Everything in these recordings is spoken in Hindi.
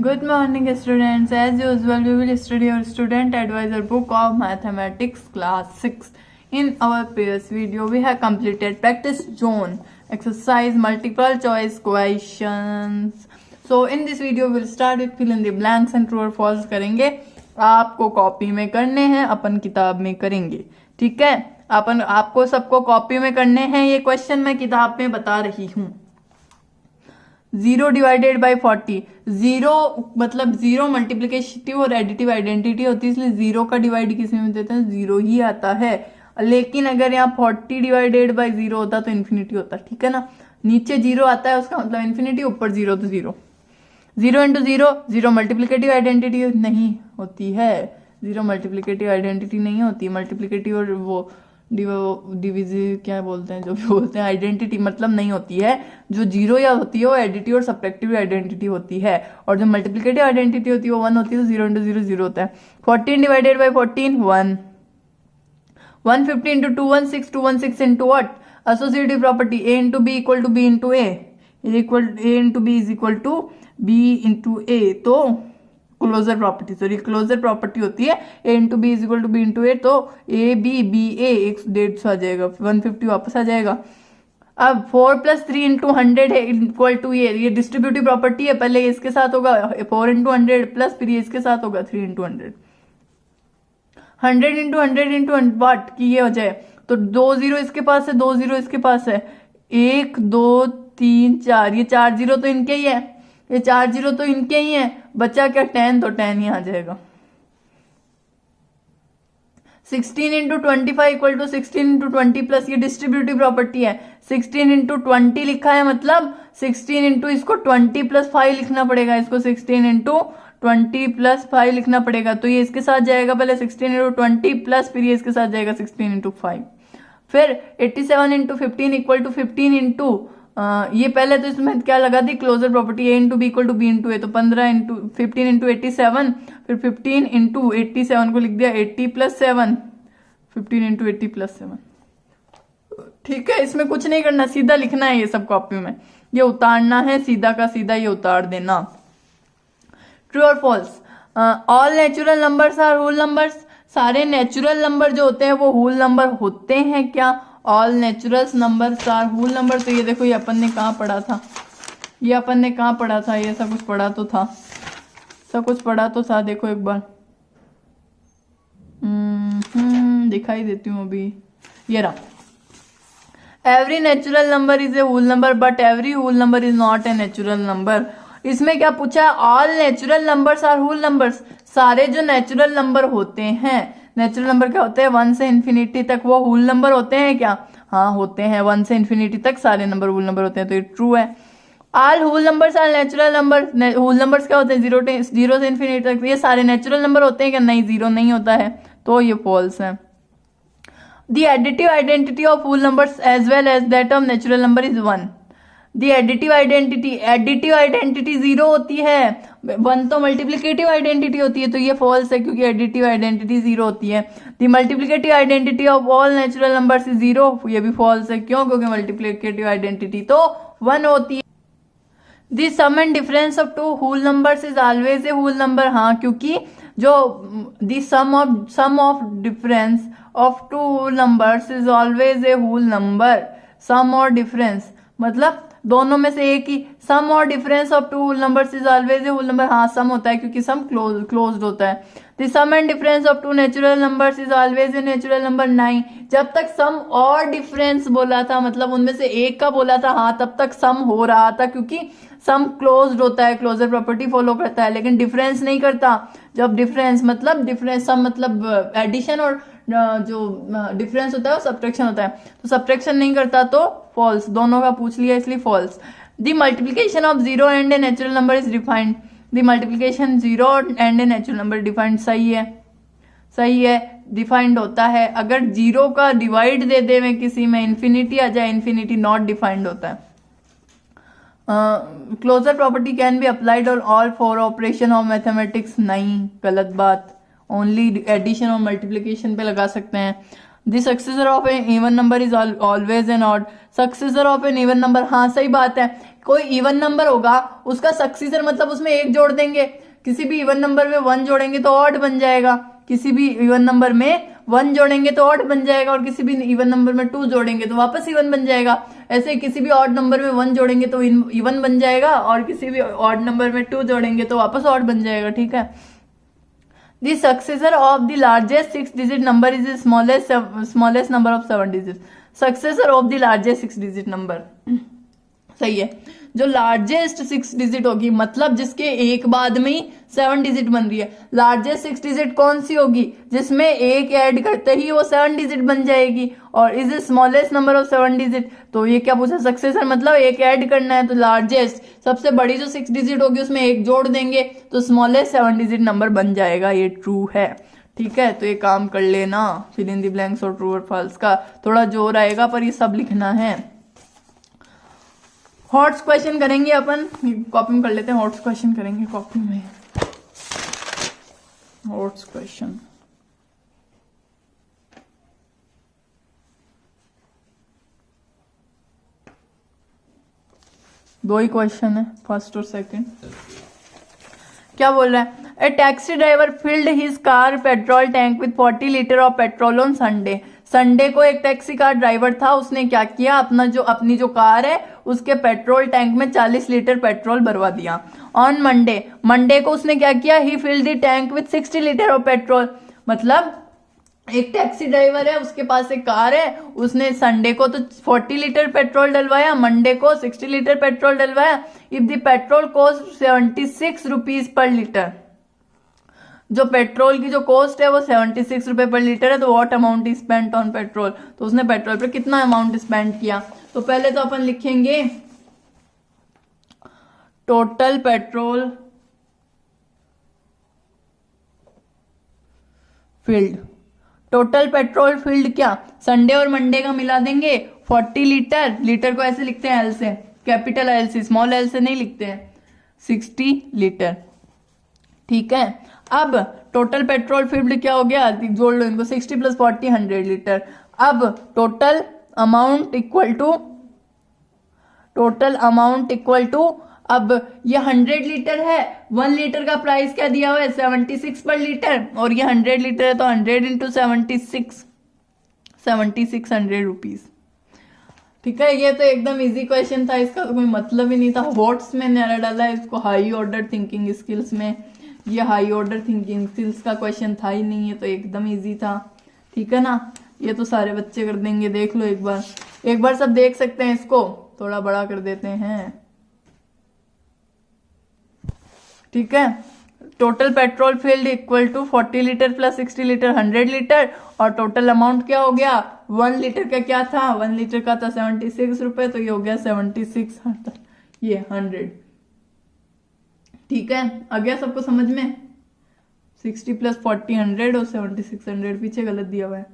Good morning, students. As usual, we will study our student advisor book of mathematics class 6. In our previous video, we have completed practice zone exercise multiple choice questions. So in this video, we will start with fill in the blanks and true or false करेंगे. आपको कॉपी में करने हैं, अपन किताब में करेंगे. ठीक है, अपन आपको सबको कॉपी में करने हैं. ये क्वेश्चन मैं किताब में बता रही हूँ. 0 डिवाइडेड बाई 40. 0 मतलब 0 मल्टीप्लिकेटिव और एडिटिव आइडेंटिटी होती है, इसलिए 0 का डिवाइड किसी में देते हैं 0 ही आता है. लेकिन अगर यहाँ 40 डिवाइडेड बाई 0 होता तो इन्फिनिटी होता. ठीक है ना, नीचे 0 आता है उसका मतलब इन्फिनिटी, ऊपर 0 तो 0. 0 इंटू 0 मल्टीप्लिकेटिव आइडेंटिटी नहीं होती है. 0 मल्टीप्लिकेटिव आइडेंटिटी नहीं होती. मल्टीप्लिकेटिव और वो डिविजिव क्या बोलते हैं, जो भी बोलते हैं, आइडेंटिटी मतलब नहीं होती है. जो 0 या होती है वो एडिटिव और सब्ट्रैक्टिव आइडेंटिटी होती है, और जो मल्टीप्लिकेटिव आइडेंटिटी होती है वो 1 होती है. तो 0 इंटू 0 0 होता है. 14 divided by 14 1. 150 into 216 216 into what, associative property a into B equal to B into A equal a into B is equal to B into A. तो closure property, sorry closure property होती है a into B is equal to B into A. तो ए बी बी ए 150 आ जाएगा, 150 वापस आ जाएगा. अब 4 प्लस 3 इंटू 100 है इक्वल टू ये डिस्ट्रीब्यूटिव प्रॉपर्टी है. पहले इसके साथ होगा 4 इंटू 100 प्लस फिर ये इसके साथ होगा 3 इंटू 100. 100 इंटू 100 इंटू वाट की ये हो जाए तो 2 0 इसके पास है, 2 0 इसके पास है. 1 2 3 4, ये 4 0 तो इनके ही है, ये 4 0 तो इनके ही है. बचा क्या 10, तो 10 ही आ जाएगा. 16 into 25 equal to 16 into 20 plus, ये डिस्ट्रीब्यूटिव प्रॉपर्टी है. 16 इंटू 20 लिखा है मतलब 16 इंटू इसको 20 प्लस 5 लिखना पड़ेगा. इसको 16 इंटू 20 प्लस 5 लिखना पड़ेगा. तो ये इसके साथ जाएगा पहले 16 इंटू 20 प्लस फिर ये इसके साथ जाएगा 16 इंटू 5. फिर 87 इंटू 15 इक्वल टू 15 इंटू ये पहले तो इसमें क्या लगा दी closure property a into B equal to B into A. तो 15 इंटू 15 इंटू 87, फिर 15 इंटू 87 को लिख दिया 80 प्लस 7, 15 इंटू 80 प्लस 7. ठीक है, इसमें कुछ नहीं करना, सीधा लिखना है ये सब कॉपी में. ये उतारना है, सीधा का सीधा ये उतार देना. ट्रू और false. All natural numbers are whole numbers. सारे नेचुरल नंबर जो होते हैं वो होल नंबर होते हैं क्या? All natural numbers are whole number. तो ये देखो, ये अपन ने कहाँ पढ़ा था, ये अपन ने कहाँ पढ़ा था, ये सब कुछ पढ़ा तो था, सब कुछ पढ़ा तो था. देखो एक बार दिखाई देती हूँ अभी, ये रहा. Every natural number is a whole number but every whole number is not a natural number. इसमें क्या पूछा है? All natural numbers are whole numbers. सारे जो नेचुरल नंबर होते हैं, नेचुरल नंबर क्या होते हैं 1 से इन्फिनिटी तक, वो होल नंबर होते हैं क्या? हाँ होते हैं. 1 से इन्फिनिटी तक सारे नंबर होल नंबर होते हैं, तो ये ट्रू है. All whole numbers are natural number. Whole numbers क्या होते हैं? 0 से इन्फिनिटी तक. ये सारे नेचुरल नंबर होते हैं क्या? नहीं, 0 नहीं होता है, तो ये फॉल्स है. The additive identity of whole numbers as well as that of natural number is 1. The additive identity 0 होती है. 1 तो मल्टीप्लिकेटिव आइडेंटिटी होती है, तो ये फॉल्स है क्योंकि एडिटिव आइडेंटिटी 0 होती है. The multiplicative identity of all natural numbers is 0. ये भी फॉल्स है. क्यों? क्योंकि मल्टीप्लिकेटिव आइडेंटिटी तो 1 होती है. The sum and difference of two whole numbers is always a whole number. हाँ, क्योंकि जो the sum of difference of two whole numbers is alwaज ए होल नंबर. सम और डिफरेंस मतलब दोनों में से एक ही. सम और difference of two whole numbers is always a whole number. हाँ, सम होता है क्योंकि सम क्लोज्ड होता है. The sum and difference of two natural numbers is always a natural number. नहीं, जब तक सम और डिफरेंस बोला था, मतलब उनमें से एक का बोला था, हाँ तब तक सम हो रहा था क्योंकि सम क्लोज्ड होता है, क्लोजर प्रॉपर्टी फॉलो करता है. लेकिन डिफरेंस नहीं करता. जब डिफरेंस मतलब डिफरेंस, सम मतलब एडिशन, और जो डिफरेंस होता है वो सब्ट्रैक्शन होता है, तो सब्ट्रैक्शन नहीं करता, तो फॉल्स. दोनों का पूछ लिया इसलिए false. The multiplication of 0 and a natural number is defined. The multiplication 0 and a natural number defined. सही है, सही है, डिफाइंड होता है. अगर 0 का डिवाइड दे दे में किसी में, इन्फिनिटी आ जाए, इन्फिनिटी नॉट डिफाइंड होता है. Closure property can be applied on all four operation of mathematics. नहीं, गलत बात. ओनली एडिशन और मल्टीप्लिकेशन पे लगा सकते हैं. The successor of an even number is always an odd. Successor of an even number, हाँ सही बात है. कोई इवन नंबर होगा उसका सक्सीसर मतलब उसमें एक जोड़ देंगे, किसी भी इवन नंबर में 1 जोड़ेंगे तो ऑड बन जाएगा, किसी भी इवन नंबर में 1 जोड़ेंगे तो ऑड बन जाएगा, और किसी भी इवन नंबर में 2 जोड़ेंगे तो वापस इवन बन जाएगा। ऐसे किसी भी ऑड नंबर में 1 जोड़ेंगे तो इवन बन जाएगा, और किसी भी ऑड नंबर में 2 जोड़ेंगे तो वापस ऑड बन जाएगा। ठीक है, the successor of the largest 6 digit number is smallest number of 7 digit. Successor of the largest 6 digit number, सही है, जो लार्जेस्ट 6 डिजिट होगी मतलब जिसके एक बाद में ही 7 डिजिट बन रही है। लार्जेस्ट 6 डिजिट कौन सी होगी? जिसमें एक ऐड करते ही वो 7 डिजिट बन जाएगी। और is smallest number of 7 digit, तो ये क्या पूछा? सक्सेसर मतलब एक ऐड करना है, तो लार्जेस्ट सबसे बड़ी जो 6 डिजिट होगी उसमें एक जोड़ देंगे तो स्मॉलेस्ट 7 डिजिट नंबर बन जाएगा। ये ट्रू है। ठीक है, तो ये काम कर लेना, फिल इन द ब्लैंक्स और ट्रू और फॉल्स का थोड़ा जोर आएगा पर ये सब लिखना है। हॉट्स क्वेश्चन करेंगे अपन, कॉपी में कर लेते हैं। हॉट्स क्वेश्चन करेंगे कॉपी में। हॉट्स क्वेश्चन दो ही क्वेश्चन है, फर्स्ट और सेकंड। क्या बोल रहा है? A taxi driver filled his car petrol tank with 40 litre of petrol on Sunday. Sunday को एक टैक्सी कार ड्राइवर था, उसने क्या किया, अपनी जो कार है उसके पेट्रोल टैंक में 40 लीटर पेट्रोल भरवा दिया। ऑन मंडे को उसने क्या किया? He filled the tank with 60 litre of petrol. मतलब एक टैक्सी ड्राइवर है, उसके पास एक कार है, उसने संडे को तो 40 लीटर पेट्रोल डलवाया, मंडे को 60 लीटर पेट्रोल डलवाया। If the petrol cost 76 rupees per litre, जो पेट्रोल की जो कॉस्ट है वो 76 रुपए पर लीटर है, तो what amount is spent on petrol, तो उसने पेट्रोल पर कितना अमाउंट स्पेंड किया। तो पहले तो अपन लिखेंगे total petrol field. Total petrol field क्या, संडे और मंडे का मिला देंगे। 40 लीटर, लीटर को ऐसे लिखते हैं एल से, कैपिटल एल से, स्मॉल एल से नहीं लिखते हैं। 60 लीटर, ठीक है। अब टोटल पेट्रोल फील्ड क्या हो गया, जोड़ लो इनको, 60 + 40 100 लीटर। अब टोटल अमाउंट इक्वल टू अब ये 100 लीटर है, 1 लीटर का प्राइस क्या दिया हुआ है 76 पर लीटर, और ये 100 लीटर है तो 100 × 76 रुपीज। ठीक है, ये तो एकदम इजी क्वेश्चन था, इसका तो कोई मतलब ही नहीं था। व्हाट्स में नया डाला है इसको हाई ऑर्डर थिंकिंग स्किल्स में, ये हाई ऑर्डर थिंकिंग स्किल्स का क्वेश्चन था ही नहीं, ये तो एकदम इजी था। ठीक है ना, ये तो सारे बच्चे कर देंगे, देख लो एक बार सब देख सकते हैं। इसको थोड़ा बड़ा कर देते हैं। ठीक है, total petrol filled equal to 40 litre + 60 litre 100 litre, और टोटल अमाउंट क्या हो गया, 1 लीटर का क्या था, 1 लीटर का था 76 रुपए, तो ये हो गया 76 ये 100। ठीक है, आ गया सबको समझ में। 60 + 40 100 और 76 100, पीछे गलत दिया हुआ है,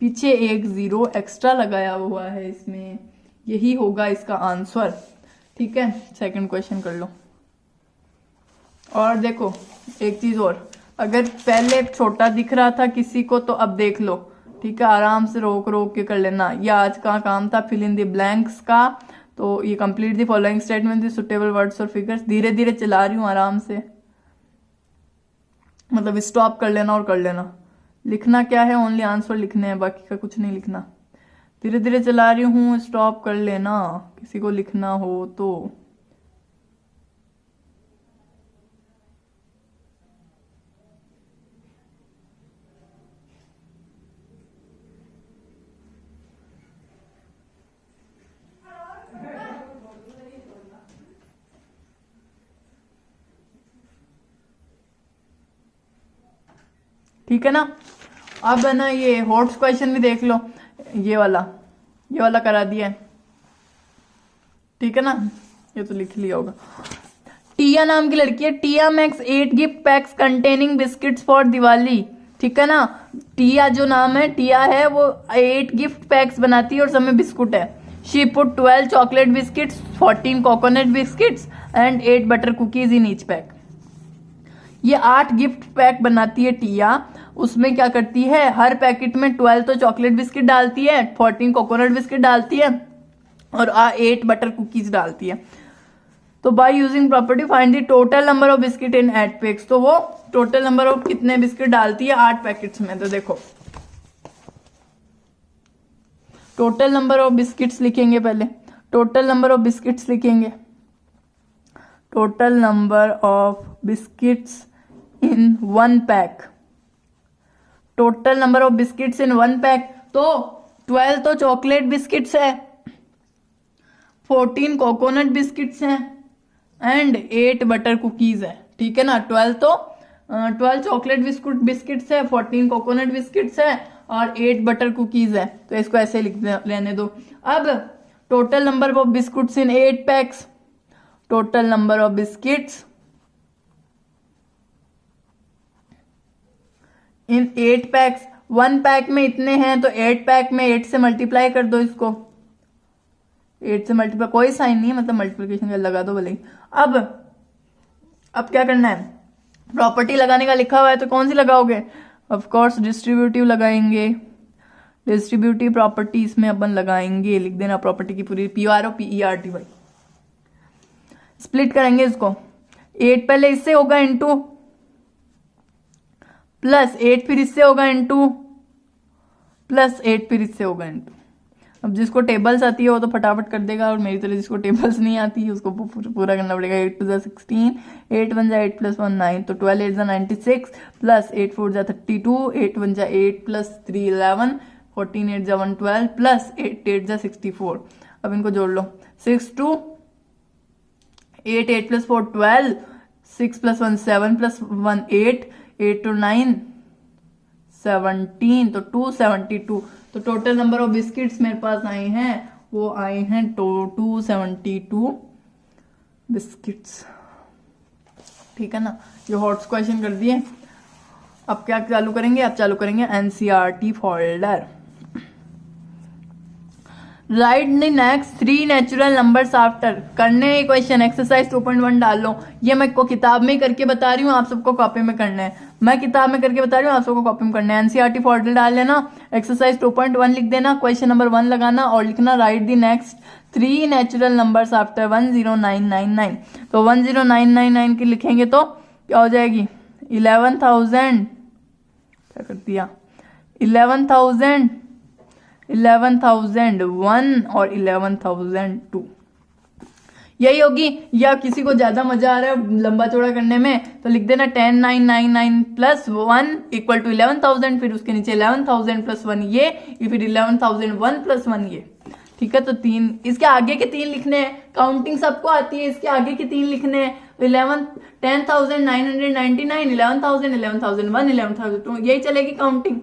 पीछे एक 0 एक्स्ट्रा लगाया हुआ है इसमें, यही होगा इसका आंसर। ठीक है, सेकंड क्वेश्चन कर लो। और देखो एक चीज और, अगर पहले छोटा दिख रहा था किसी को तो अब देख लो। ठीक है, आराम से रोक के कर लेना। ये आज का काम था फिल इन द ब्लैंक्स का, तो ये complete the following statement the suitable words और फिगर्स। धीरे धीरे चला रही हूँ आराम से, मतलब स्टॉप कर लेना और कर लेना। लिखना क्या है, ओनली आंसर लिखने हैं, बाकी का कुछ नहीं लिखना। धीरे धीरे चला रही हूँ, स्टॉप कर लेना किसी को लिखना हो तो। ठीक है ना, अब है ना ये हॉट्स क्वेश्चन भी देख लो, ये वाला करा दिया है। ठीक है ना, ये तो लिख लिया होगा। टिया नाम की लड़की है, Tia makes 8 gift packs containing biscuits for Diwali. ठीक है ना, टिया जो नाम है, टिया है, वो 8 गिफ्ट पैक्स बनाती है और सब में बिस्कुट है। She put 12 chocolate biscuits, 14 coconut biscuits and 8 butter cookies in each pack. ये 8 गिफ्ट पैक बनाती है टिया। उसमें क्या करती है, हर पैकेट में 12 तो चॉकलेट बिस्किट डालती है, 14 कोकोनट बिस्किट डालती है और 8 बटर कुकीज डालती है। तो by using property find the total number of biscuit in 8 PACS. तो वो टोटल नंबर ऑफ कितने बिस्किट डालती है 8 पैकेट्स में। तो देखो टोटल नंबर ऑफ बिस्किट्स लिखेंगे, पहले टोटल नंबर ऑफ बिस्किट्स लिखेंगे, total number of biscuits in 1 pack, total number of biscuits in 1 pack. तो 12 तो चॉकलेट बिस्किट्स है, 14 कोकोनट बिस्किट्स हैं एंड 8 बटर कुकीज है, ठीक है ना। 12 चॉकलेट बिस्किट्स है, 14 कोकोनट बिस्किट्स है और 8 बटर कुकीज है। तो इसको ऐसे लिख लेने दो। अब total number of biscuits in 8 PACS, total number of biscuits in 8 PACS, 1 pack में इतने हैं तो 8 पैक में 8 से मल्टीप्लाई कर दो इसको, 8 से मल्टीप्लाई, कोई साइन नहीं है, मतलब मल्टीप्लिकेशन का लगा दो भले ही। अब क्या करना है, प्रॉपर्टी लगाने का लिखा हुआ है तो कौन सी लगाओगे, ऑफ कोर्स डिस्ट्रीब्यूटिव लगाएंगे, डिस्ट्रीब्यूटिव प्रॉपर्टी इसमें अपन लगाएंगे, लिख देना प्रॉपर्टी की पूरी PROPERTY भाई। स्प्लिट करेंगे इसको, 8 पहले इससे होगा इनटू प्लस 8 फिर इससे होगा इनटू प्लस 8 फिर इससे होगा इनटू। अब जिसको टेबल्स आती है वो तो फटाफट कर देगा, और मेरी तरह जिसको टेबल्स नहीं आती है उसको पूरा करना पड़ेगा। 8 2 जा 16, 8 1 जा 8 + 1 9, तो 12 8 जा 96 प्लस 8 4 जा 32, 8 1 जा 8 प्लस 3 11, 14 8 जा 112 प्लस 8 8 जा 64। अब इनको जोड़ लो, 6 2 8 8 + 4 12, 6 + 1 7 + 1 8, 8 2 9 17, तो 272। तो टोटल नंबर ऑफ बिस्किट्स मेरे पास आए हैं, वो आए हैं 272 बिस्किट्स, ठीक है ना। ये हॉट्स क्वेश्चन कर दिए। अब क्या चालू करेंगे, अब चालू करेंगे NCERT folder. Right the next 3 natural numbers after, करने क्वेश्चन एक्सरसाइज 2.1 डाल लो। ये मैं को किताब में करके बता रही हूँ, आप सबको कॉपी में करना है। मैं किताब में करके बता रही हूँ, आप सबको कॉपी में करना है। NCERT फोल्डर डाल लेना, एक्सरसाइज 2.1 लिख देना, क्वेश्चन नंबर 1 लगाना और लिखना right the next 3 natural numbers after 10999। तो 10999 की लिखेंगे तो क्या हो जाएगी, 11,000, क्या कर दिया, 11,001 और 11,002 यही होगी। या किसी को ज्यादा मजा आ रहा है लंबा चौड़ा करने में तो लिख देना 10,999 + 1 = 11,000, फिर उसके नीचे 11,000 + 1 ये, फिर 11,001 + 1 ये, ठीक है। तो 3 इसके आगे के 3 लिखने हैं, काउंटिंग सबको आती है, इसके आगे के 3 लिखने हैं, 10,999, 11,000, 11,001, 11,002, यही चलेगी काउंटिंग।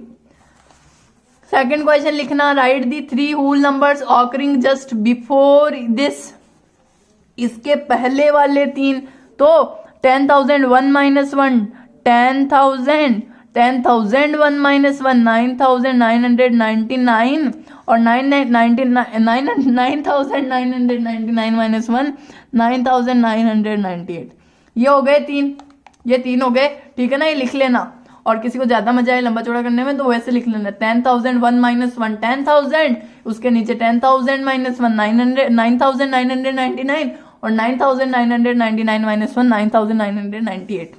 सेकेंड क्वेश्चन लिखना, write the 3 whole numbers occurring just before this, इसके पहले वाले 3, तो 10,001 - 1 10,000, 10,001 - 1 9,999 और 9,999 - 1 9,998। ये हो गए 3, ये 3 हो गए, ठीक है ना। ये लिख लेना, और किसी को ज्यादा मजा आए लंबा चौड़ा करने में तो वैसे लिख लेना, 10,001 - 1 10,000, उसके नीचे 10,000 - 1 9,999 और 9,999 - 1 9,998।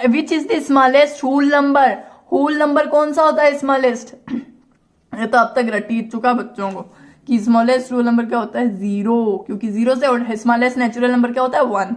Which is the smallest whole number, whole number कौन सा होता है स्मॉलेस्ट, ये तो अब तक रट ही चुका बच्चों को कि स्मॉलेस्ट होल नंबर क्या होता है, 0, क्योंकि 0 से, और स्मॉलेस्ट नेचुरल नंबर क्या होता है, 1।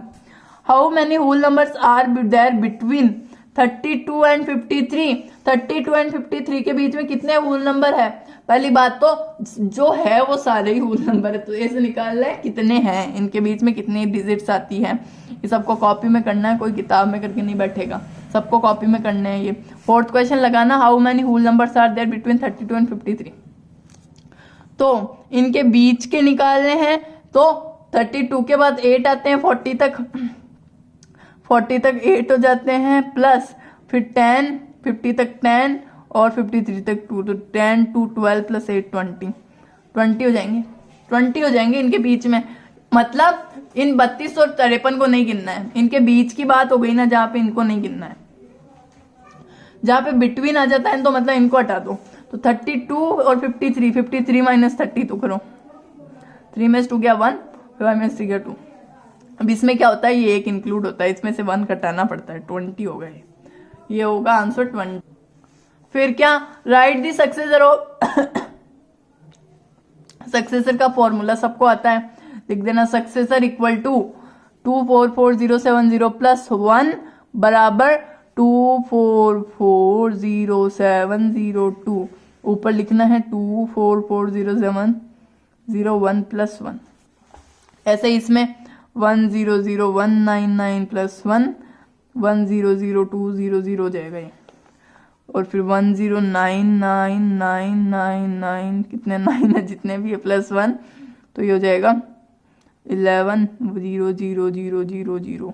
How many whole numbers are there between 32 and 53, 32 and 53 के बीच में कितने होल नंबर है। पहली बात तो जो है वो सारे ही होल नंबर है, तो ऐसे निकाल ले कितने हैं, इनके बीच में कितनी डिजिट्स आती हैं। ये सबको कॉपी में करना है, कोई किताब में करके नहीं बैठेगा, सबको कॉपी में करने हैं ये। फोर्थ क्वेश्चन लगाना, how many whole numbers are there between 32 and 53, तो इनके बीच के निकालने हैं। तो 32 के बाद 8 आते हैं, 40 तक 8 हो जाते हैं, प्लस फिर 10, 50 तक 10 और 53 तक 2, तो 10 2 12 + 8 20 हो जाएंगे, 20 हो जाएंगे इनके बीच में। मतलब इन 32 और 53 को नहीं गिनना है, इनके बीच की बात हो गई ना, जहां पे इनको नहीं गिनना है। जहां पे बिटवीन आ जाता है तो मतलब इनको हटा दो। तो 32 और 53, 53 - 30 तो करो, 3 में 2 गया 1, 2 में 2। अब इसमें क्या होता है, ये एक इंक्लूड होता है, इसमें से 1 घटाना पड़ता है, 20 होगा ये होगा आंसर 20। फिर क्या, right the successor of successor का फॉर्मूला सबको आता है, लिख देना सक्सेसर इक्वल टू 244070 प्लस 1 बराबर 244070 ऊपर लिखना है 244070 प्लस 1। ऐसे इसमें 100199 प्लस 1 100200 हो जाएगा ये, और फिर 109999 कितने 9 है जितने भी है प्लस 1, तो ये हो जाएगा 110000।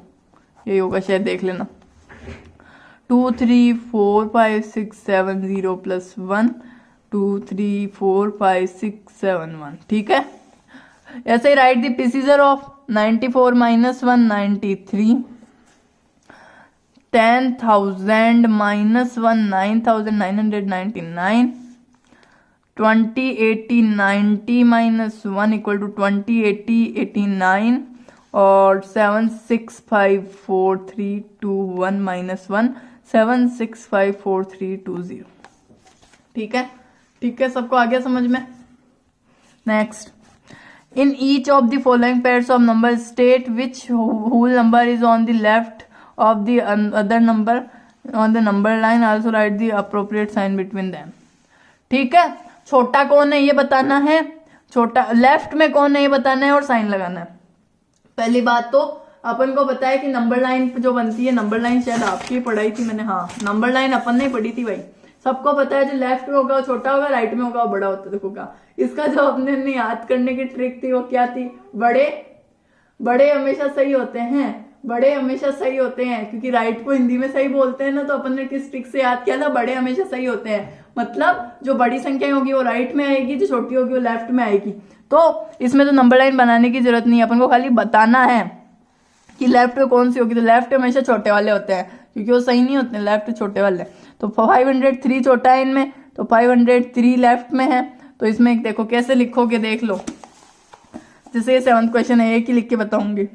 यही होगा शायद, देख लेना। 234567 प्लस 1 234567 ठीक है। ऐसे ही write the predecessor of 94 minus 1 93, 10,000 minus 1 9,999, 20 80 90 minus 1 equal to 20 80 89, और 765432 माइनस 1 765432 ठीक है। ठीक है, सबको आ गया समझ में। Next, in each of the following pairs of number state which whole number is on the left of the other number on the number line, also write the appropriate sign between them. ठीक है, छोटा कौन है ये बताना है, छोटा लेफ्ट में कौन है ये बताना है और साइन लगाना है। पहली बात तो अपन को पता है कि नंबर लाइन जो बनती है, नंबर लाइन शायद आपकी पढ़ाई थी मैंने, हाँ नंबर लाइन अपन ने पढ़ी थी भाई, सबको पता है जो लेफ्ट में होगा वो छोटा होगा, राइट में होगा वो बड़ा होता देखोगा। इसका जो अपने याद करने की ट्रिक थी वो क्या थी, बड़े हमेशा सही होते हैं, बड़े हमेशा सही होते हैं, क्योंकि राइट को हिंदी में सही बोलते हैं ना, तो अपन ने किस ट्रिक से याद किया था, बड़े हमेशा सही होते हैं, मतलब जो बड़ी संख्या होगी वो राइट में आएगी, जो छोटी होगी वो लेफ्ट में आएगी। तो इसमें तो नंबर लाइन बनाने की जरूरत नहीं है, अपन को खाली बताना है कि लेफ्ट में कौन सी होगी। तो लेफ्ट हमेशा छोटे वाले होते हैं क्योंकि वो सही नहीं होते हैं, लेफ्ट छोटे वाले। तो 503 छोटा है इनमें, तो 503 लेफ्ट में है। तो इसमें देखो कैसे लिखोगे, देख लो। जैसे ये 7th क्वेश्चन है, एक ही लिख के बताऊंगी,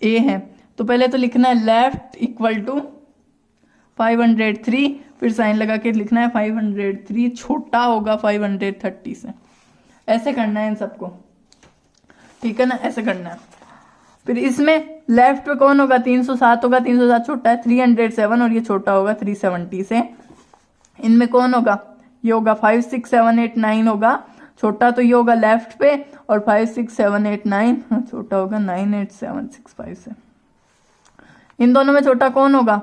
ए है तो पहले तो लिखना है लेफ्ट इक्वल टू 503, फिर साइन लगा के लिखना है 503 छोटा होगा 530 से। ऐसे करना है इन सबको, ठीक है ना, ऐसे करना है। फिर इसमें लेफ्ट पे कौन होगा, 307 होगा, 307 छोटा है 307, और ये छोटा होगा 370 से। इनमें कौन होगा, ये होगा 5 6 7 8 9 होगा, छोटा तो ये होगा लेफ्ट पे, और 5 6 7 8 9 छोटा होगा 9 8 7 6 5 से। इन दोनों में छोटा कौन होगा,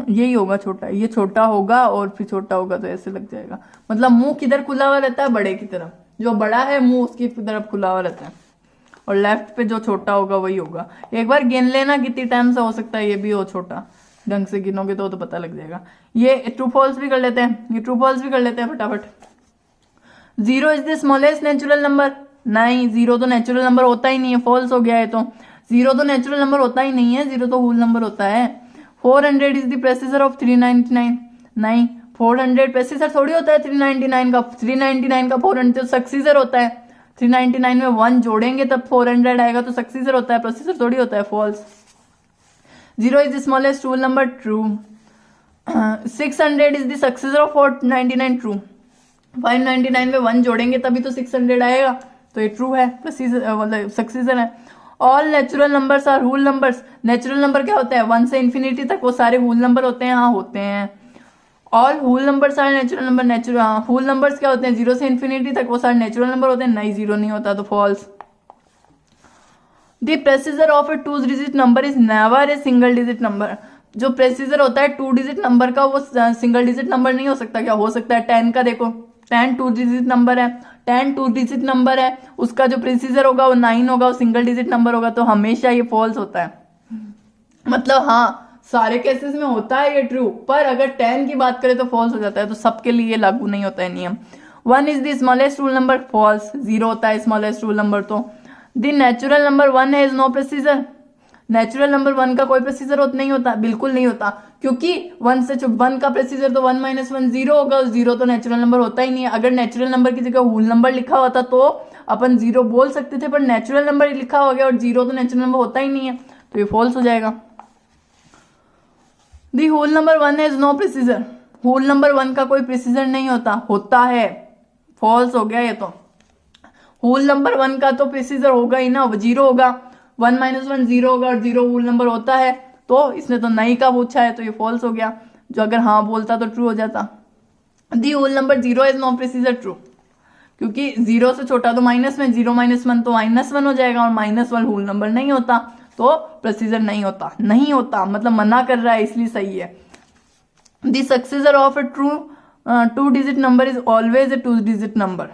यही होगा छोटा, ये छोटा होगा और फिर छोटा होगा, तो ऐसे लग जाएगा। मतलब मुंह किधर खुला हुआ रहता है, बड़े की तरफ, जो बड़ा है मुंह उसकी तरफ खुला हुआ रहता है, और लेफ्ट पे जो छोटा होगा वही होगा। एक बार गिन लेना कितनी टाइम से हो सकता है ये भी हो छोटा, ढंग से गिनोगे तो पता लग जाएगा। ये ट्रू फॉल्स भी कर लेते हैं, ये ट्रू फॉल्स भी कर लेते हैं फटाफट। 0 is the smallest natural number, नहीं 0 तो नेचुरल नंबर होता ही नहीं है, फॉल्स हो गया है। तो 0 तो नेचुरल नंबर होता ही नहीं है, 0 तो होल नंबर होता है। 400 इज द प्रेसिसर ऑफ 399, नहीं 400 प्रेसिसर थोड़ी होता है 399 का, 399 का 400 तो सक्सीजर होता है। 399 में 1 जोड़ेंगे तब 400 आएगा, तो सक्सीजर होता है, प्रोसेसर थोड़ी होता है, false. 0 is the smallest whole number, true. 600 is the successor of 499, true. 599 में 1 जोड़ेंगे तभी तो 600 आएगा, तो ये ट्रू है, मतलब सक्सीजर है। All natural numbers are whole numbers, natural number क्या होता है 1 से इन्फिनिटी तक वो सारे होल नंबर होते हैं, हाँ होते हैं। All whole numbers are natural number, natural हाँ होल नंबर्स क्या होते हैं 0 से इन्फिनिटी तक वो सारे नेचुरल नंबर होते हैं, नहीं 0 नहीं होता, तो false. The predecessor of a 2 digit number is never a single digit number, जो प्रेसिजर होता है 2 डिजिट नंबर का वो सिंगल डिजिट नंबर नहीं हो सकता। क्या हो सकता है, 10 का देखो, 10 2 डिजिट नंबर है, 10 2 डिजिट नंबर है, उसका जो प्रेसिजर होगा वो 9 होगा, वो सिंगल डिजिट नंबर होगा, तो हमेशा ये फॉल्स होता है। मतलब हाँ सारे केसेस में होता है ये ट्रू, पर अगर 10 की बात करें तो फॉल्स हो जाता है, तो सबके लिए लागू नहीं होता है नियम। 1 is the smallest whole number, false, 0 होता है स्मॉलेस्ट रूल नंबर। तो the natural number 1 has no predecessor, natural number 1 का कोई प्रेसीजर नहीं होता, बिल्कुल नहीं होता, क्योंकि 1 से 1 का प्रेसीजर तो 1 - 1 0 होगा, 0 तो नेचुरल नंबर होता ही नहीं है। अगर नेचुरल नंबर की जगह होल नंबर लिखा होता तो अपन 0 बोल सकते थे, पर नेचुरल नंबर लिखा हो गया और 0 तो नेचुरल नंबर होता ही नहीं है, तो ये फॉल्स हो जाएगा। The whole number 1 has no predecessor, whole number 1 का कोई प्रेसीजर नहीं होता, होता है, फॉल्स हो गया ये तो। होल नंबर 1 का तो प्रेसीजर होगा ही ना, 0 होगा, 1 - 1 0 होगा और 0 होल नंबर होता है, तो इसने तो नहीं का पूछा है, तो ये फॉल्स हो गया। जो अगर हाँ बोलता तो ट्रू हो जाता। The whole number 0 is no predecessor, true, क्योंकि 0 से छोटा तो माइनस में, 0 - 1 तो -1 हो जाएगा, और -1 होल नंबर नहीं होता, तो प्रेसीजर नहीं होता, नहीं होता मतलब मना कर रहा है, इसलिए सही है। The successor of a true 2 digit number is always a 2 digit number,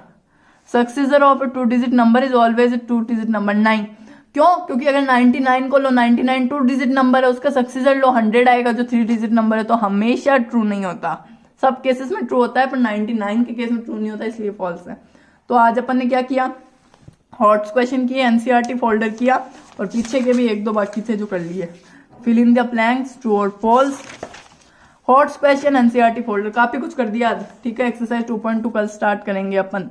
successor of a 2 digit number is always a 2 digit number. 9 क्यों? क्योंकि अगर 99 को लो, 99 2 डिजिट नंबर है, उसका सक्सेसर लो 100 आएगा जो 3 डिजिट नंबर है, तो हमेशा ट्रू नहीं होता। सब केसेस में ट्रू होता है, पर 99 के केस में ट्रू नहीं होता, इसलिए फॉल्स है। तो आज अपन ने क्या किया, हॉट्स क्वेश्चन किए, एनसीईआरटी फोल्डर किया, और पीछे के भी 1-2 बाकी थे जो कर लिए। Fill in the blanks, true और false, HOTS question, NCERT folder, काफी कुछ कर दिया आज। ठीक है, एक्सरसाइज 2.2 कल स्टार्ट करेंगे अपन।